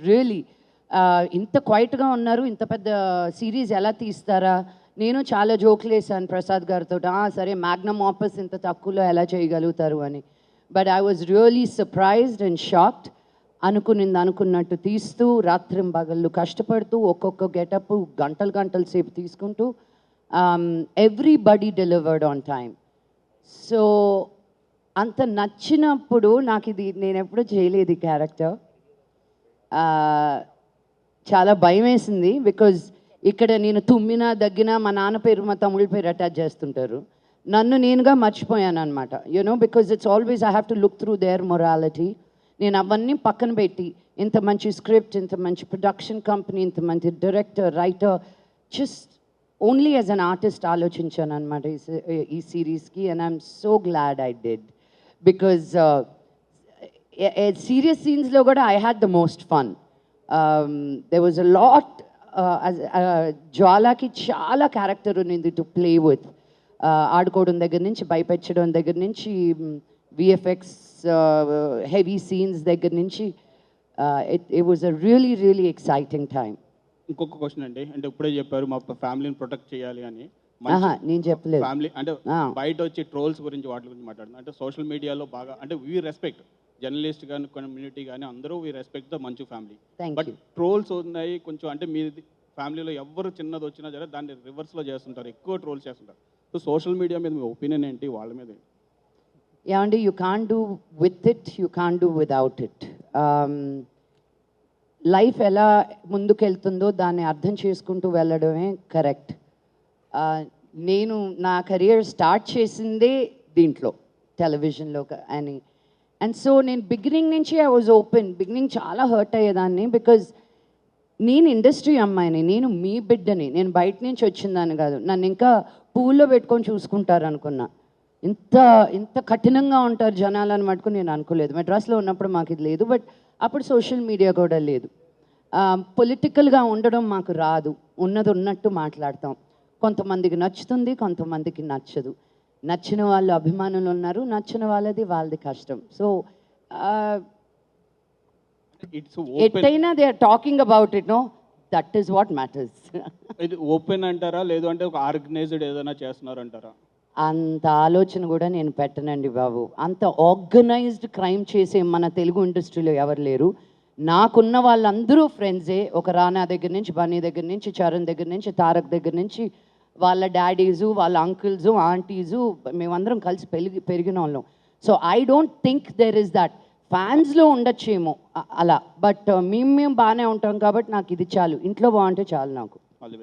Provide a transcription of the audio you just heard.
Really ఇంత క్వైట్గా ఉన్నారు, ఇంత పెద్ద సిరీస్ ఎలా తీస్తారా? నేను చాలా జోకులు వేసాను ప్రసాద్ గారితో, సరే మ్యాగ్నమ్ ఆపస్ ఇంత తక్కువలో ఎలా చేయగలుగుతారు అని. But I was really surprised and shocked. అనుకునింది అనుకున్నట్టు తీస్తూ రాత్రింబగళ్ళు కష్టపడుతూ ఒక్కొక్క గెటప్ గంటలు సేపు తీసుకుంటూ everybody delivered on time. So అంత నచ్చినప్పుడు నాకు ఇది నేను ఎప్పుడూ చేయలేదు ఈ క్యారెక్టర్. చాలా భయం వేసింది, బికాజ్ ఇక్కడ నేను తుమ్మినా దగ్గినా మా నాన్న పేరు మా తమ్ముళ్ళ పేరు అటాచ్ చేస్తుంటారు. నన్ను నేనుగా మర్చిపోయాను అనమాట, you know, because it's always I have to look through there morality. నేను అవన్నీ పక్కన పెట్టి ఇంత మంచి స్క్రిప్ట్, ఇంత మంచి ప్రొడక్షన్ కంపెనీ, ఇంత మంచి director, writer, just only as an artist ఆలోచించాను అనమాట ఈ సిరీస్కి. And I'm so glad I did, because serious సీన్స్లో కూడా I had the most fun. There was a lot. జ్వాలాకి చాలా క్యారెక్టర్ ఉన్నింది టు ప్లే విత్. ఆడుకోవడం దగ్గర నుంచి, భయపెట్టడం దగ్గర నుంచి, విఎఫ్ఎక్స్ హెవీ సీన్స్ దగ్గర నుంచి, it was a really exciting time. ఇంకొక క్వశ్చన్ అండి, అంటే ఇప్పుడే చెప్పారు మా ఫ్యామిలీని ప్రొటెక్ట్ చేయాలి అని. నేను చెప్పలేదు. ఫ్యామిలీ అంటే బయట వచ్చి ట్రోల్స్ గురించి వాటి గురించి మాట్లాడుతున్నాం. అంటే సోషల్ మీడియాలో బాగా అంటే వీ రెస్పెక్ట్ జర్నలిస్ట్ కానీ కమ్యూనిటీ కానీ అందరూ వీ రెస్పెక్ట్ ద మంచు ఫ్యామిలీ. బట్ ట్రోల్స్ ఉన్నాయి కొంచెం, అంటే మీ ఫ్యామిలీలో ఎవరు చిన్నది వచ్చినా సరే దాన్ని రివర్స్లో చేస్తుంటారు, ఎక్కువ ట్రోల్స్ చేస్తుంటారు. సో సోషల్ మీడియా మీద మీ ఒపీనియన్ ఏంటి, వాళ్ళ మీద? ఏమండి, you can't do with it, you can't do without it. Life ఎలా ముందుకెళ్తుందో దాన్ని అర్థం చేసుకుంటూ వెళ్ళడమే కరెక్ట్. నేను నా కెరియర్ స్టార్ట్ చేసిందే దీంట్లో, టెలివిజన్లో అని. అండ్ సో నేను బిగినింగ్ నుంచి ఐ వాజ్ ఓపెన్. బిగినింగ్ చాలా హర్ట్ అయ్యేదాన్ని, బికాజ్ నేను ఇండస్ట్రీ అమ్మాయిని, నేను మీ బిడ్డని, నేను బయట నుంచి వచ్చిందాన్ని కాదు. నన్ను ఇంకా పూల్లో పెట్టుకొని చూసుకుంటారు అనుకున్నా. ఇంత కఠినంగా ఉంటారు జనాలను మటుకు నేను అనుకోలేదు. మెడ్రాస్లో ఉన్నప్పుడు మాకు ఇది లేదు, బట్ అప్పుడు సోషల్ మీడియా కూడా లేదు. పొలిటికల్గా ఉండడం మాకు రాదు, ఉన్నది ఉన్నట్టు మాట్లాడతాం. కొంతమందికి నచ్చుతుంది, కొంతమందికి నచ్చదు. నచ్చిన వాళ్ళు అభిమానులు ఉన్నారు, నచ్చిన వాళ్ళది కష్టం. సో ఎట్టయినా they are talking about it, no, that is what matters. ఇది ఓపెన్ అంటారా, లేదు అంటే ఒక ఆర్గనైజ్డ్ ఏదైనా చేస్తున్నారు అంటారా? అంత ఆలోచన కూడా నేను పెట్టనండి బాబు. అంత ఆర్గనైజ్డ్ క్రైమ్ చేసే మన తెలుగు ఇండస్ట్రీలో ఎవరు లేరు. నాకున్న వాళ్ళందరూ ఫ్రెండ్సే. ఒక రానా దగ్గర నుంచి, బన్నీ దగ్గర నుంచి, చరణ్ దగ్గర నుంచి, తారక్ దగ్గర నుంచి, వాళ్ళ డాడీజు, వాళ్ళ అంకుల్జు, ఆంటీజు, మేమందరం కలిసి పెరిగిన వాళ్ళం. So I don't think there is that. ఫ్యాన్స్లో ఉండొచ్చేమో అలా, బట్ మేము బాగానే ఉంటాం కాబట్టి నాకు ఇది చాలు, ఇంట్లో బాగుంటే చాలు నాకు.